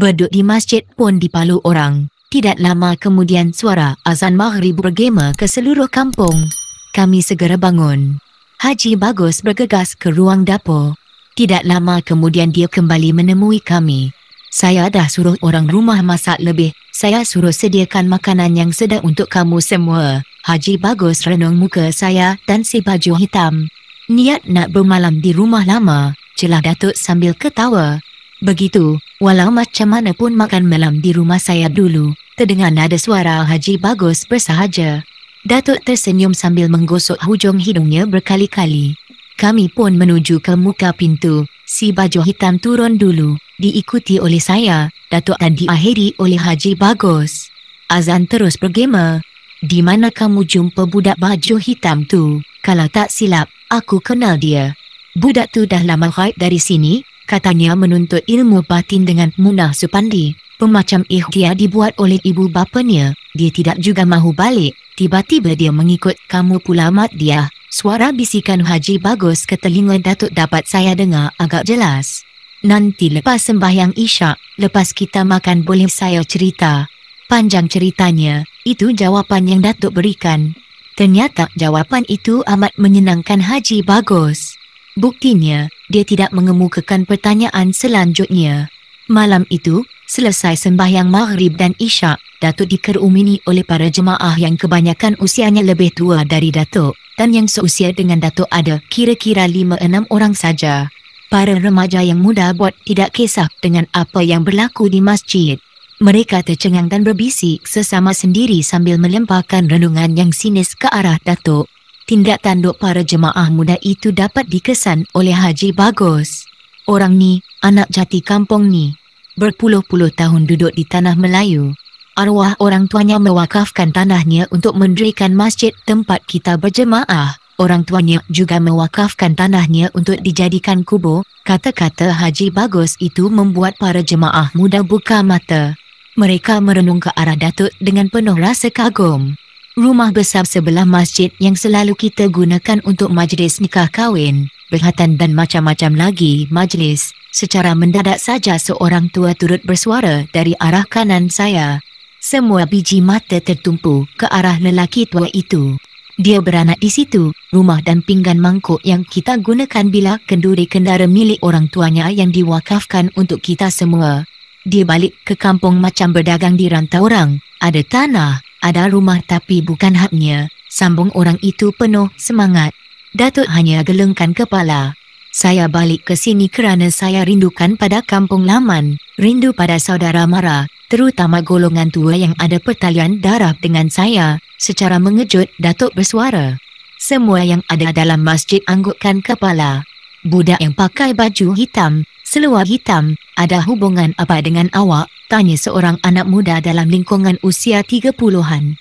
Beduk di masjid pun dipalu orang. Tidak lama kemudian suara azan maghrib bergema ke seluruh kampung. Kami segera bangun. Haji Bagus bergegas ke ruang dapur. Tidak lama kemudian dia kembali menemui kami. Saya dah suruh orang rumah masak lebih. Saya suruh sediakan makanan yang sedap untuk kamu semua. Haji Bagus renung muka saya dan si baju hitam. Niat nak bermalam di rumah lama, celah Datuk sambil ketawa. Begitu, walau macam mana pun makan malam di rumah saya dulu. Terdengar nada suara Haji Bagus bersahaja. Datuk tersenyum sambil menggosok hujung hidungnya berkali-kali. Kami pun menuju ke muka pintu. Si baju hitam turun dulu, diikuti oleh saya, Datuk dan diakhiri oleh Haji Bagus. Azan terus bergema. Di mana kamu jumpa budak baju hitam tu? Kalau tak silap, aku kenal dia. Budak tu dah lama gaib dari sini. Katanya menuntut ilmu batin dengan Munah Supandi. Pemacam ikhtiar dibuat oleh ibu bapanya. Dia tidak juga mahu balik. Tiba-tiba dia mengikut kamu pula mat dia. Suara bisikan Haji Bagus ke telinga Datuk dapat saya dengar agak jelas. Nanti lepas sembahyang isyak, lepas kita makan boleh saya cerita. Panjang ceritanya, itu jawapan yang Datuk berikan. Ternyata jawapan itu amat menyenangkan Haji Bagus. Buktinya, dia tidak mengemukakan pertanyaan selanjutnya. Malam itu, selesai sembahyang maghrib dan isyak, Datuk dikerumuni oleh para jemaah yang kebanyakan usianya lebih tua dari Datuk, dan yang seusia dengan Datuk ada kira-kira 5-6 orang saja. Para remaja yang muda buat tidak kisah dengan apa yang berlaku di masjid. Mereka tercengang dan berbisik sesama sendiri sambil melemparkan renungan yang sinis ke arah Datuk. Tindak tanduk para jemaah muda itu dapat dikesan oleh Haji Bagus. Orang ni, anak jati kampung ni. Berpuluh-puluh tahun duduk di tanah Melayu. Arwah orang tuanya mewakafkan tanahnya untuk mendirikan masjid tempat kita berjemaah. Orang tuanya juga mewakafkan tanahnya untuk dijadikan kubur. Kata-kata Haji Bagus itu membuat para jemaah muda buka mata. Mereka merenung ke arah Datuk dengan penuh rasa kagum. Rumah besar sebelah masjid yang selalu kita gunakan untuk majlis nikah kahwin, berkhatan dan macam-macam lagi majlis. Secara mendadak saja seorang tua turut bersuara dari arah kanan saya. Semua biji mata tertumpu ke arah lelaki tua itu. Dia beranak di situ, rumah dan pinggan mangkuk yang kita gunakan bila kenduri kendara milik orang tuanya yang diwakafkan untuk kita semua. Dia balik ke kampung macam berdagang di rantau orang, ada tanah. Ada rumah tapi bukan haknya, sambung orang itu penuh semangat. Datuk hanya gelengkan kepala. Saya balik ke sini kerana saya rindukan pada kampung laman, rindu pada saudara mara, terutama golongan tua yang ada pertalian darah dengan saya. Secara mengejut, Datuk bersuara. Semua yang ada dalam masjid anggukkan kepala. Budak yang pakai baju hitam, seluar hitam, ada hubungan apa dengan awak? Tanya seorang anak muda dalam lingkungan usia 30-an.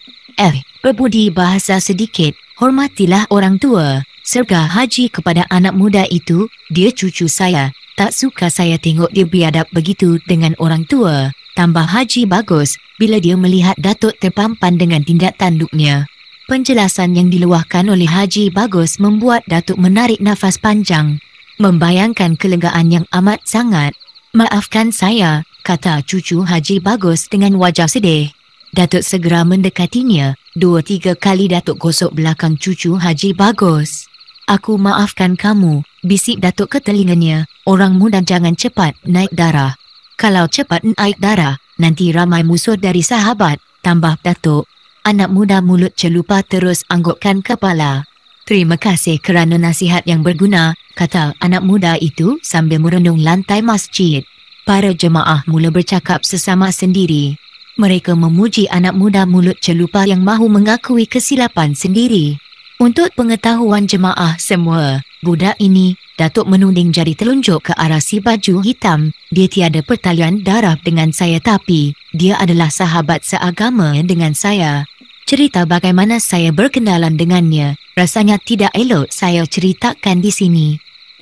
Berbudi bahasa sedikit, hormatilah orang tua. Serga Haji kepada anak muda itu, dia cucu saya. Tak suka saya tengok dia biadab begitu dengan orang tua. Tambah Haji Bagus, bila dia melihat Datuk terpampan dengan tindak tanduknya. Penjelasan yang diluahkan oleh Haji Bagus membuat Datuk menarik nafas panjang. Membayangkan kelegaan yang amat sangat. Maafkan saya, kata cucu Haji Bagus dengan wajah sedih. Datuk segera mendekatinya. 2-3 kali Datuk gosok belakang cucu Haji Bagus. Aku maafkan kamu, bisik Datuk ke telinganya. Orang muda jangan cepat naik darah. Kalau cepat naik darah, nanti ramai musuh dari sahabat, tambah Datuk. Anak muda mulut celupa terus anggukkan kepala. Terima kasih kerana nasihat yang berguna, kata anak muda itu sambil merenung lantai masjid. Para jemaah mula bercakap sesama sendiri. Mereka memuji anak muda mulut celupa yang mahu mengakui kesilapan sendiri. Untuk pengetahuan jemaah semua, budak ini, Datuk menuding jari telunjuk ke arah si baju hitam. Dia tiada pertalian darah dengan saya tapi dia adalah sahabat seagama dengan saya. Cerita bagaimana saya berkenalan dengannya, rasanya tidak elok saya ceritakan di sini.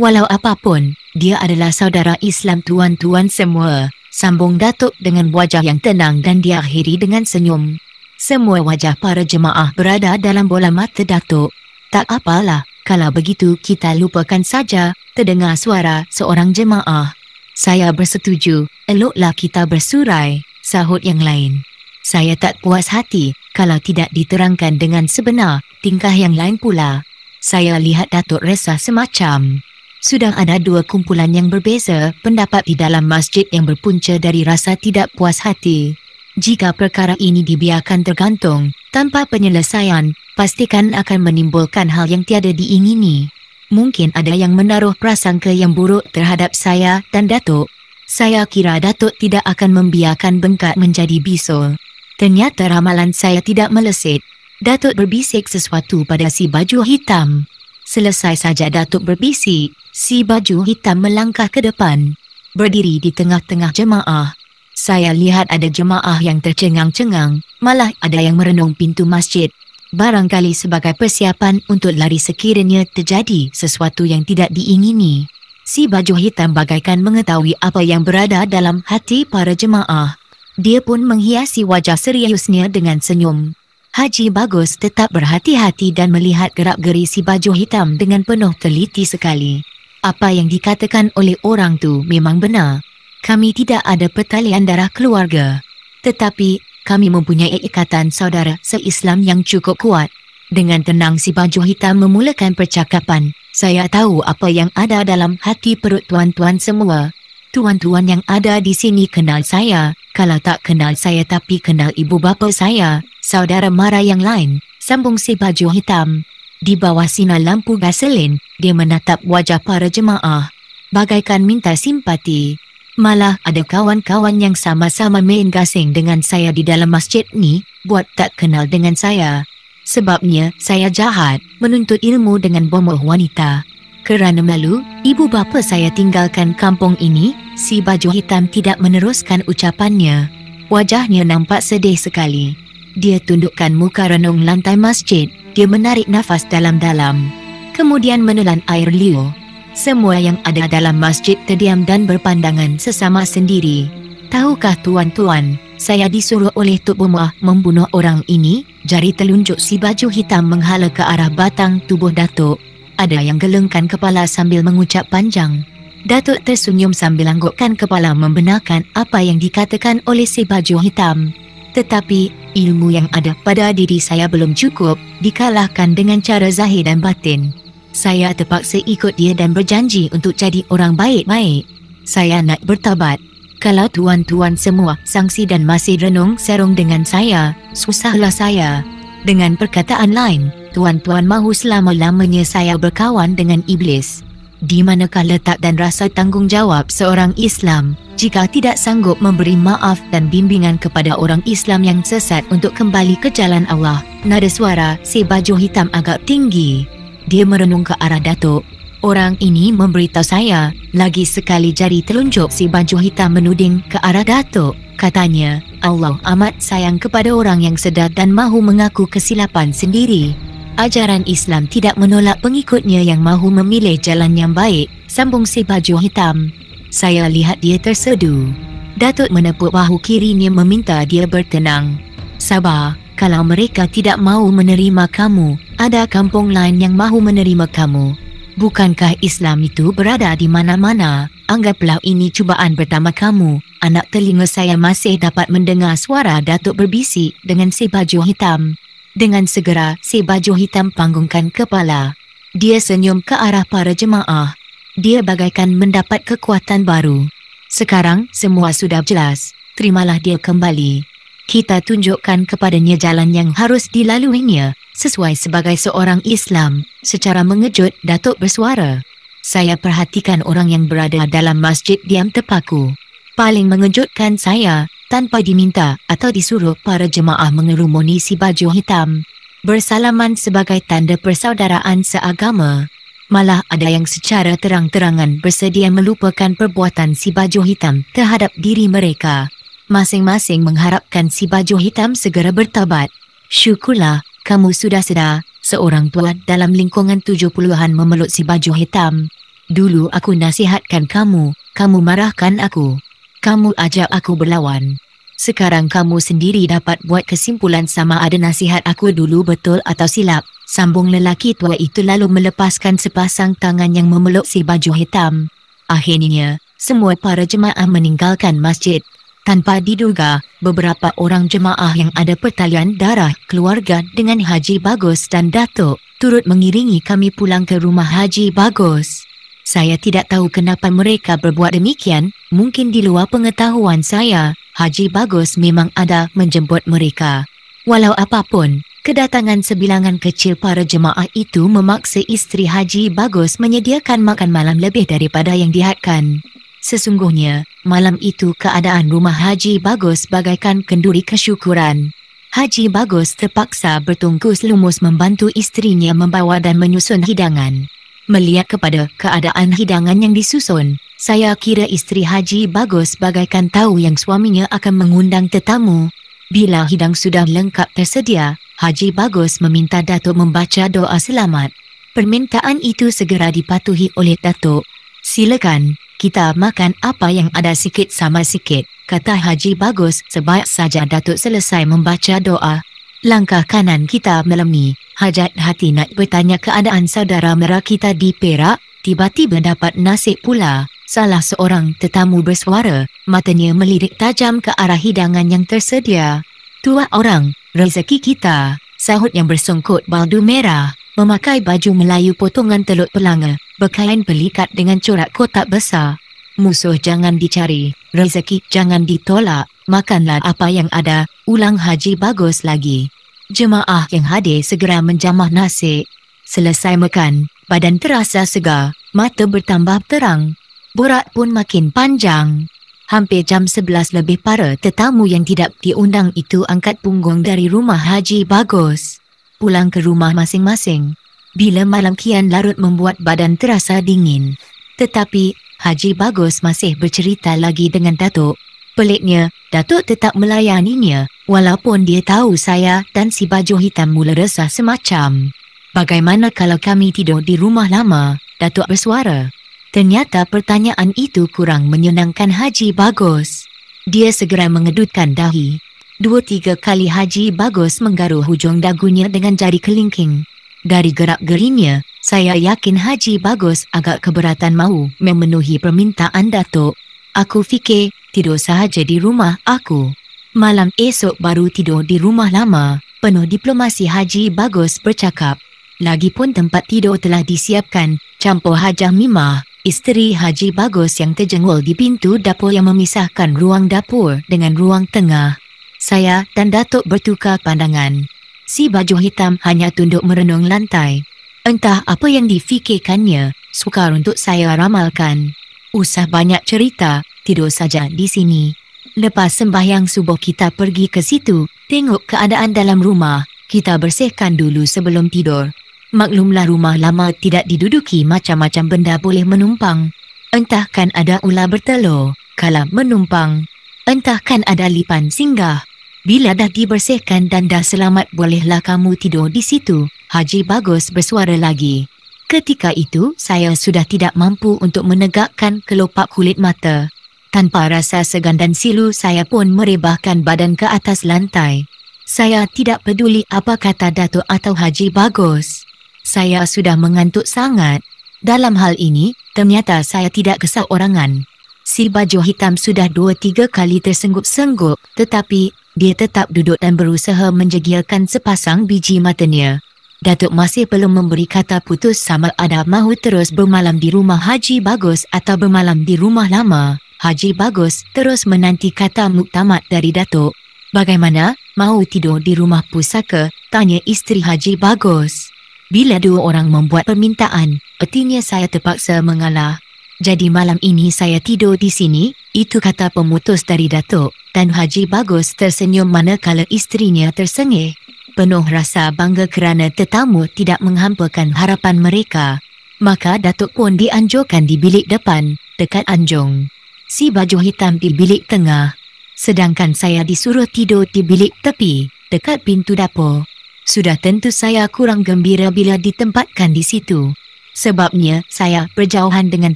Walau apapun, dia adalah saudara Islam tuan-tuan semua, sambung Datuk dengan wajah yang tenang dan diakhiri dengan senyum. Semua wajah para jemaah berada dalam bola mata Datuk. Tak apalah, kalau begitu kita lupakan saja, terdengar suara seorang jemaah. Saya bersetuju, eloklah kita bersurai, sahut yang lain. Saya tak puas hati kalau tidak diterangkan dengan sebenar, tingkah yang lain pula. Saya lihat Datuk resah semacam. Sudah ada dua kumpulan yang berbeza pendapat di dalam masjid yang berpunca dari rasa tidak puas hati. Jika perkara ini dibiarkan tergantung, tanpa penyelesaian, pastikan akan menimbulkan hal yang tiada diingini. Mungkin ada yang menaruh prasangka yang buruk terhadap saya dan Datuk. Saya kira Datuk tidak akan membiarkan bengkak menjadi bisul. Ternyata ramalan saya tidak meleset. Datuk berbisik sesuatu pada si baju hitam. Selesai saja Datuk berbisik, si baju hitam melangkah ke depan. Berdiri di tengah-tengah jemaah. Saya lihat ada jemaah yang tercengang-cengang, malah ada yang merenung pintu masjid. Barangkali sebagai persiapan untuk lari sekiranya terjadi sesuatu yang tidak diingini. Si baju hitam bagaikan mengetahui apa yang berada dalam hati para jemaah. Dia pun menghiasi wajah seriusnya dengan senyum. Haji Bagus tetap berhati-hati dan melihat gerak-geri si baju hitam dengan penuh teliti sekali. Apa yang dikatakan oleh orang tu memang benar. Kami tidak ada pertalian darah keluarga. Tetapi kami mempunyai ikatan saudara se-Islam yang cukup kuat. Dengan tenang si baju hitam memulakan percakapan. Saya tahu apa yang ada dalam hati perut tuan-tuan semua. Tuan-tuan yang ada di sini kenal saya. Kalau tak kenal saya tapi kenal ibu bapa saya, saudara mara yang lain, sambung si baju hitam. Di bawah sinar lampu gasolin, dia menatap wajah para jemaah. Bagaikan minta simpati. Malah ada kawan-kawan yang sama-sama main gasing dengan saya di dalam masjid ni, buat tak kenal dengan saya. Sebabnya saya jahat, menuntut ilmu dengan bomoh wanita. Kerana malu, ibu bapa saya tinggalkan kampung ini. Si baju hitam tidak meneruskan ucapannya. Wajahnya nampak sedih sekali. Dia tundukkan muka renung lantai masjid. Dia menarik nafas dalam-dalam. Kemudian menelan air liur. Semua yang ada dalam masjid terdiam dan berpandangan sesama sendiri. Tahukah tuan-tuan, saya disuruh oleh Tok Bumah membunuh orang ini? Jari telunjuk si baju hitam menghala ke arah batang tubuh Datuk. Ada yang gelengkan kepala sambil mengucap panjang. Datuk tersenyum sambil anggukkan kepala membenarkan apa yang dikatakan oleh si baju hitam. Tetapi, ilmu yang ada pada diri saya belum cukup, dikalahkan dengan cara zahir dan batin. Saya terpaksa ikut dia dan berjanji untuk jadi orang baik-baik. Saya nak bertaubat. Kalau tuan-tuan semua sangsi dan masih renung serong dengan saya, susahlah saya. Dengan perkataan lain, tuan-tuan mahu selama-lamanya saya berkawan dengan iblis. Di manakah letak dan rasa tanggungjawab seorang Islam jika tidak sanggup memberi maaf dan bimbingan kepada orang Islam yang sesat untuk kembali ke jalan Allah? Nada suara si baju hitam agak tinggi. Dia merenung ke arah Datuk. Orang ini memberitahu saya. Lagi sekali jari telunjuk si baju hitam menuding ke arah Datuk. Katanya, Allah amat sayang kepada orang yang sedar dan mahu mengaku kesilapan sendiri. Ajaran Islam tidak menolak pengikutnya yang mahu memilih jalan yang baik, sambung si baju hitam. Saya lihat dia tersedu. Datuk menepuk bahu kirinya meminta dia bertenang. Sabar, kalau mereka tidak mahu menerima kamu, ada kampung lain yang mahu menerima kamu. Bukankah Islam itu berada di mana-mana? Anggaplah ini cubaan pertama kamu. Anak telinga saya masih dapat mendengar suara Datuk berbisik dengan si baju hitam. Dengan segera, si baju hitam panggungkan kepala. Dia senyum ke arah para jemaah. Dia bagaikan mendapat kekuatan baru. Sekarang, semua sudah jelas. Terimalah dia kembali. Kita tunjukkan kepadanya jalan yang harus dilaluinya, sesuai sebagai seorang Islam. Secara mengejut, Datuk bersuara. Saya perhatikan orang yang berada dalam masjid diam terpaku. Paling mengejutkan saya, tanpa diminta atau disuruh para jemaah mengerumuni si baju hitam. Bersalaman sebagai tanda persaudaraan seagama. Malah ada yang secara terang-terangan bersedia melupakan perbuatan si baju hitam terhadap diri mereka. Masing-masing mengharapkan si baju hitam segera bertaubat. Syukurlah, kamu sudah sedar. Seorang tua dalam lingkungan 70-an memeluk si baju hitam. Dulu aku nasihatkan kamu, kamu marahkan aku. Kamu ajak aku berlawan. Sekarang kamu sendiri dapat buat kesimpulan sama ada nasihat aku dulu betul atau silap. Sambung lelaki tua itu lalu melepaskan sepasang tangan yang memeluk si baju hitam. Akhirnya, Semua para jemaah meninggalkan masjid. Tanpa diduga, beberapa orang jemaah yang ada pertalian darah keluarga dengan Haji Bagus dan Datuk turut mengiringi kami pulang ke rumah Haji Bagus. Saya tidak tahu kenapa mereka berbuat demikian, mungkin di luar pengetahuan saya, Haji Bagus memang ada menjemput mereka. Walau apapun, kedatangan sebilangan kecil para jemaah itu memaksa isteri Haji Bagus menyediakan makan malam lebih daripada yang dihadkan. Sesungguhnya, malam itu keadaan rumah Haji Bagus bagaikan kenduri kesyukuran. Haji Bagus terpaksa bertungkus lumus membantu isterinya membawa dan menyusun hidangan. Melihat kepada keadaan hidangan yang disusun, saya kira isteri Haji Bagus bagaikan tahu yang suaminya akan mengundang tetamu. Bila hidang sudah lengkap tersedia, Haji Bagus meminta Datuk membaca doa selamat. Permintaan itu segera dipatuhi oleh Datuk. "Silakan, kita makan apa yang ada sikit sama sikit," kata Haji Bagus sebaik saja Datuk selesai membaca doa. Langkah kanan kita melemi, hajat hati nak bertanya keadaan saudara mara kita di Perak, tiba-tiba dapat nasib pula. Salah seorang tetamu bersuara, matanya melirik tajam ke arah hidangan yang tersedia. "Tua orang, rezeki kita," sahut yang bersongkot baldu merah, memakai baju Melayu potongan teluk pelanga, berkain pelikat dengan corak kotak besar. "Musuh jangan dicari, rezeki jangan ditolak, makanlah apa yang ada," ulang Haji Bagus lagi. Jemaah yang hadir segera menjamah nasi. Selesai makan, badan terasa segar, mata bertambah terang. Borak pun makin panjang. Hampir jam 11 lebih para tetamu yang tidak diundang itu angkat punggung dari rumah Haji Bagus. Pulang ke rumah masing-masing. Bila malam kian larut membuat badan terasa dingin. Tetapi, Haji Bagus masih bercerita lagi dengan Datuk. Peliknya, Datuk tetap melayaninya, walaupun dia tahu saya dan si baju hitam mula resah semacam. "Bagaimana kalau kami tidur di rumah lama?" Datuk bersuara. Ternyata pertanyaan itu kurang menyenangkan Haji Bagus. Dia segera mengedutkan dahi. 2-3 kali Haji Bagus menggaruh hujung dagunya dengan jari kelingking. Dari gerak-gerinya, saya yakin Haji Bagus agak keberatan mahu memenuhi permintaan Datuk. "Aku fikir tidur sahaja di rumah aku." Malam esok baru tidur di rumah lama, penuh diplomasi Haji Bagus bercakap. Lagipun tempat tidur telah disiapkan, campur Hajah Mimah, isteri Haji Bagus yang terjengol di pintu dapur yang memisahkan ruang dapur dengan ruang tengah. Saya dan Datuk bertukar pandangan. Si baju hitam hanya tunduk merenung lantai. Entah apa yang difikirkannya, sukar untuk saya ramalkan. "Usah banyak cerita, tidur saja di sini. Lepas sembahyang subuh kita pergi ke situ, tengok keadaan dalam rumah, kita bersihkan dulu sebelum tidur. Maklumlah rumah lama tidak diduduki macam-macam benda boleh menumpang. Entahkan ada ular bertelur, kalau menumpang. Entahkan ada lipan singgah. Bila dah dibersihkan dan dah selamat bolehlah kamu tidur di situ," Haji Bagus bersuara lagi. Ketika itu, saya sudah tidak mampu untuk menegakkan kelopak kulit mata. Tanpa rasa segan dan silu, saya pun merebahkan badan ke atas lantai. Saya tidak peduli apa kata Datuk atau Haji Bagus. Saya sudah mengantuk sangat. Dalam hal ini, ternyata saya tidak keseorangan. Si baju hitam sudah 2-3 kali tersengguk-sengguk, tetapi dia tetap duduk dan berusaha menjegilkan sepasang biji matanya. Datuk masih belum memberi kata putus sama ada mahu terus bermalam di rumah Haji Bagus atau bermalam di rumah lama. Haji Bagus terus menanti kata muktamad dari Datuk. "Bagaimana, mahu tidur di rumah pusaka?" tanya isteri Haji Bagus. Bila dua orang membuat permintaan, artinya saya terpaksa mengalah. "Jadi malam ini saya tidur di sini," itu kata pemutus dari Datuk, dan Haji Bagus tersenyum manakala isterinya tersengih. Penuh rasa bangga kerana tetamu tidak menghampakan harapan mereka. Maka Datuk pun dianjurkan di bilik depan, dekat anjung. Si baju hitam di bilik tengah. Sedangkan saya disuruh tidur di bilik tepi, dekat pintu dapur. Sudah tentu saya kurang gembira bila ditempatkan di situ. Sebabnya saya berjauhan dengan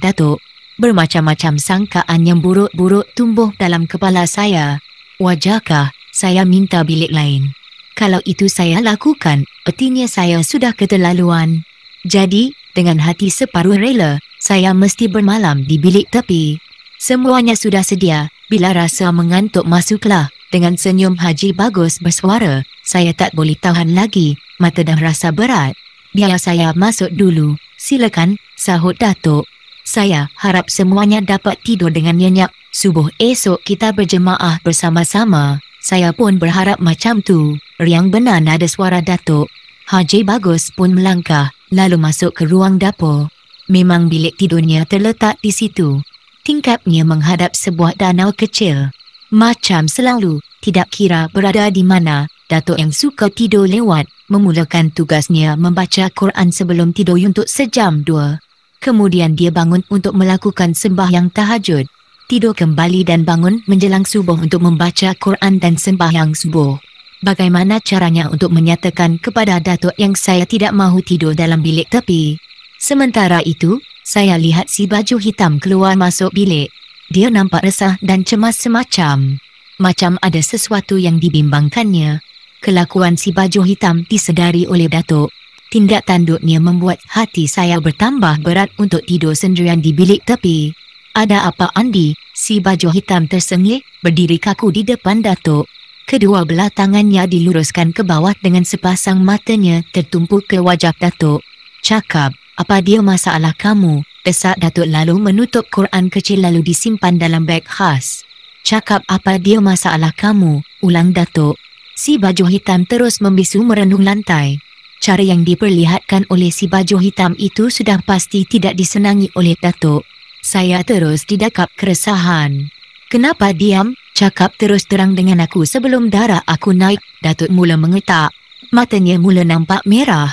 Datuk. Bermacam-macam sangkaan yang buruk-buruk tumbuh dalam kepala saya. Wajarkah saya minta bilik lain? Kalau itu saya lakukan, artinya saya sudah keterlaluan. Jadi, dengan hati separuh rela, saya mesti bermalam di bilik tepi. Semuanya sudah sedia. Bila rasa mengantuk masuklah. Dengan senyum Haji Bagus bersuara, saya tak boleh tahan lagi. Mata dah rasa berat. Biar saya masuk dulu. Silakan, sahut Datuk. Saya harap semuanya dapat tidur dengan nyenyak. Subuh esok kita berjemaah bersama-sama. Saya pun berharap macam tu. Riang benar nada suara Datuk. Haji Bagus pun melangkah, lalu masuk ke ruang dapur. Memang bilik tidurnya terletak di situ. Tingkapnya menghadap sebuah danau kecil. Macam selalu, tidak kira berada di mana, Datuk yang suka tidur lewat, memulakan tugasnya membaca Quran sebelum tidur untuk sejam dua. Kemudian dia bangun untuk melakukan sembahyang tahajud. Tidur kembali dan bangun menjelang subuh untuk membaca Quran dan sembahyang subuh. Bagaimana caranya untuk menyatakan kepada Datuk yang saya tidak mahu tidur dalam bilik tepi? Sementara itu, saya lihat si baju hitam keluar masuk bilik. Dia nampak resah dan cemas semacam. Macam ada sesuatu yang dibimbangkannya. Kelakuan si baju hitam disedari oleh Datuk. Tindak tanduknya membuat hati saya bertambah berat untuk tidur sendirian di bilik tepi. Ada apa Andi? Si baju hitam tersengih, berdiri kaku di depan Datuk. Kedua belah tangannya diluruskan ke bawah dengan sepasang matanya tertumpu ke wajah Datuk. Cakap, apa dia masalah kamu? Desak Datuk lalu menutup Quran kecil lalu disimpan dalam beg khas. Cakap apa dia masalah kamu? Ulang Datuk. Si baju hitam terus membisu merenung lantai. Cara yang diperlihatkan oleh si baju hitam itu sudah pasti tidak disenangi oleh Datuk. Saya terus didekap keresahan. Kenapa diam? Cakap terus terang dengan aku sebelum darah aku naik. Datuk mula mengetak. Matanya mula nampak merah.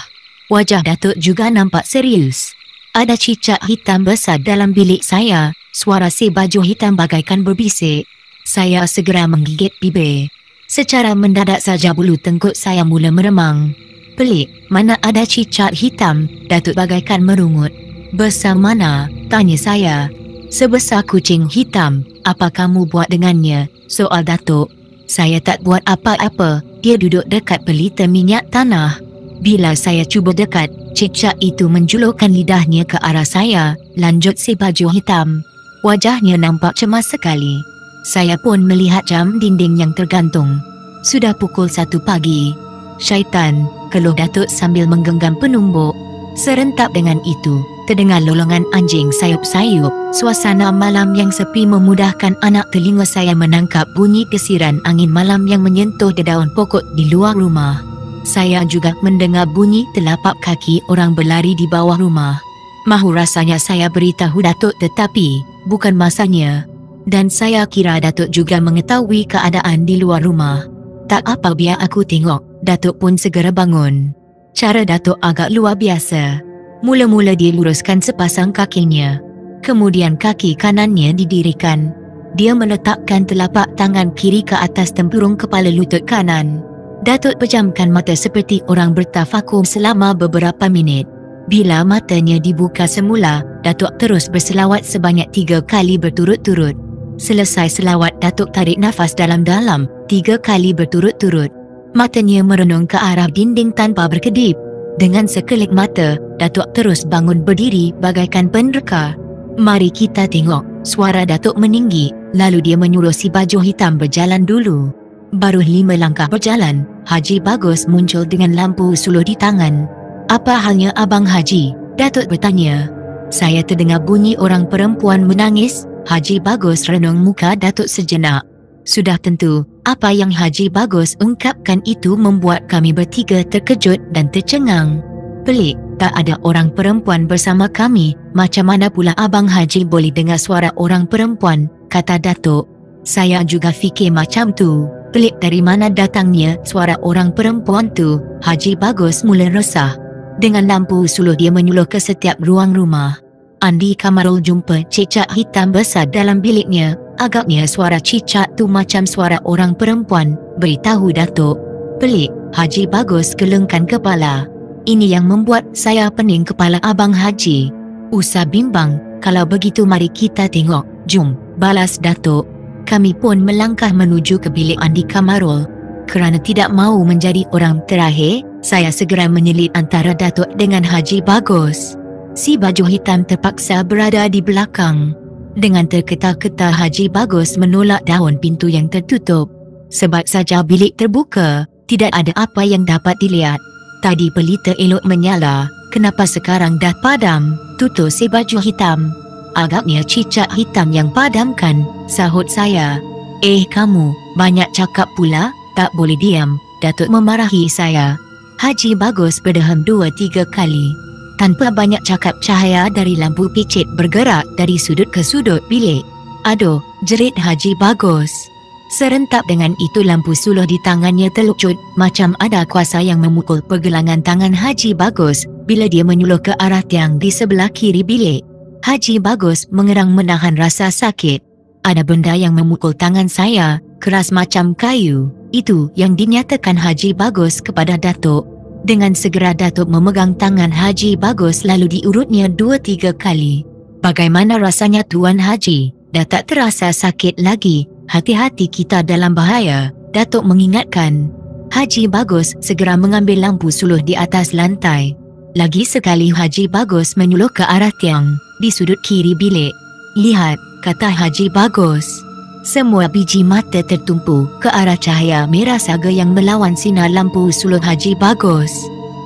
Wajah Datuk juga nampak serius. Ada cicak hitam besar dalam bilik saya. Suara si baju hitam bagaikan berbisik. Saya segera menggigit bibir. Secara mendadak saja bulu tengkuk saya mula meremang. Pelik, mana ada cicak hitam? Datuk bagaikan merungut. Besar mana? Tanya saya. Sebesar kucing hitam. Apa kamu buat dengannya? Soal Datuk. Saya tak buat apa-apa. Dia duduk dekat pelita minyak tanah. Bila saya cuba dekat, cicak itu menjulurkan lidahnya ke arah saya. Lanjut si baju hitam. Wajahnya nampak cemas sekali. Saya pun melihat jam dinding yang tergantung. Sudah pukul 1 pagi. Syaitan, keluh Datuk sambil menggenggam penumbuk. Serentak dengan itu, terdengar lolongan anjing sayup-sayup. Suasana malam yang sepi memudahkan anak telinga saya menangkap bunyi desiran angin malam yang menyentuh dedaun pokok di luar rumah. Saya juga mendengar bunyi telapak kaki orang berlari di bawah rumah. Mahu rasanya saya beritahu Datuk tetapi bukan masanya. Dan saya kira Datuk juga mengetahui keadaan di luar rumah. Tak apa biar aku tengok. Datuk pun segera bangun. Cara Datuk agak luar biasa. Mula-mula dia luruskan sepasang kakinya. Kemudian kaki kanannya didirikan. Dia meletakkan telapak tangan kiri ke atas tempurung kepala lutut kanan. Datuk pejamkan mata seperti orang bertafakur selama beberapa minit. Bila matanya dibuka semula, Datuk terus berselawat sebanyak 3 kali berturut-turut. Selesai selawat, Datuk tarik nafas dalam-dalam 3 kali berturut-turut. Matanya merenung ke arah dinding tanpa berkedip. Dengan sekelip mata, Datuk terus bangun berdiri bagaikan penerka. Mari kita tengok. Suara Datuk meninggi, lalu dia menyuruh si baju hitam berjalan dulu. Baru 5 langkah berjalan, Haji Bagus muncul dengan lampu suluh di tangan. Apa halnya Abang Haji? Datuk bertanya. Saya terdengar bunyi orang perempuan menangis. Haji Bagus renung muka Datuk sejenak. Sudah tentu, apa yang Haji Bagus ungkapkan itu membuat kami bertiga terkejut dan tercengang. Pelik, tak ada orang perempuan bersama kami. Macam mana pula Abang Haji boleh dengar suara orang perempuan? Kata Datuk. Saya juga fikir macam tu. Pelik dari mana datangnya suara orang perempuan tu? Haji Bagus mula resah. Dengan lampu suluh dia menyuluh ke setiap ruang rumah. Andi Kamarul jumpa cicak hitam besar dalam biliknya. Agaknya suara cicak tu macam suara orang perempuan, beritahu Datuk. Pelik, Haji Bagus gelengkan kepala. Ini yang membuat saya pening kepala Abang Haji. Usah bimbang, kalau begitu mari kita tengok. Jom, balas Datuk. Kami pun melangkah menuju ke bilik Andi Kamarul. Kerana tidak mahu menjadi orang terakhir, saya segera menyelit antara Datuk dengan Haji Bagus. Si baju hitam terpaksa berada di belakang. Dengan terketa-keta Haji Bagus menolak daun pintu yang tertutup. Sebab saja bilik terbuka, tidak ada apa yang dapat dilihat. Tadi pelita elok menyala, kenapa sekarang dah padam? Tutur si baju hitam. Agaknya cicak hitam yang padamkan, sahut saya. Kamu, banyak cakap pula, tak boleh diam, Datuk memarahi saya. Haji Bagus berdehem 2-3 kali. Tanpa banyak cakap, cahaya dari lampu picit bergerak dari sudut ke sudut bilik. Aduh, jerit Haji Bagus. Serentak dengan itu lampu suluh di tangannya terlucut, macam ada kuasa yang memukul pergelangan tangan Haji Bagus bila dia menyuluh ke arah tiang di sebelah kiri bilik. Haji Bagus mengerang menahan rasa sakit. Ada benda yang memukul tangan saya, keras macam kayu. Itu yang dinyatakan Haji Bagus kepada Datuk. Dengan segera Datuk memegang tangan Haji Bagus lalu diurutnya 2-3 kali. Bagaimana rasanya Tuan Haji? Dah tak terasa sakit lagi. Hati-hati, kita dalam bahaya, Datuk mengingatkan. Haji Bagus segera mengambil lampu suluh di atas lantai. Lagi sekali Haji Bagus menyuluh ke arah tiang di sudut kiri bilik. Lihat, kata Haji Bagus. Semua biji mata tertumpu ke arah cahaya merah saga yang melawan sinar lampu suluh Haji Bagus.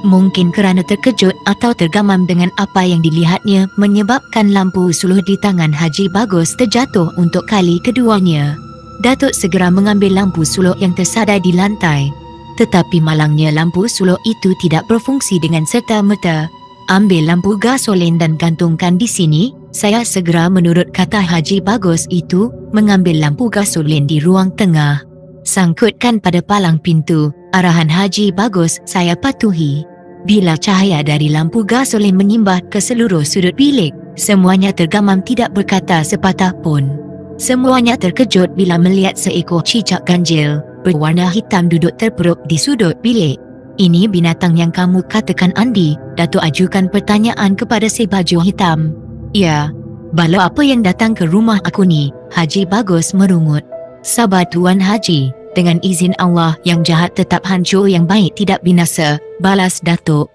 Mungkin kerana terkejut atau tergamam dengan apa yang dilihatnya menyebabkan lampu suluh di tangan Haji Bagus terjatuh untuk kali keduanya. Datuk segera mengambil lampu suluh yang tersadai di lantai. Tetapi malangnya lampu suluh itu tidak berfungsi dengan serta-merta. Ambil lampu gasolin dan gantungkan di sini. Saya segera menurut kata Haji Bagus itu, mengambil lampu gasolin di ruang tengah. Sangkutkan pada palang pintu, arahan Haji Bagus saya patuhi. Bila cahaya dari lampu gasolin menyimbat ke seluruh sudut bilik, semuanya tergamam tidak berkata sepatah pun. Semuanya terkejut bila melihat seekor cicak ganjil berwarna hitam duduk terperuk di sudut bilik. Ini binatang yang kamu katakan, Andi? Datuk ajukan pertanyaan kepada si baju hitam. Ya, bala apa yang datang ke rumah aku ni? Haji Bagus merungut. Sabar Tuan Haji, dengan izin Allah yang jahat tetap hancur, yang baik tidak binasa, balas Datuk.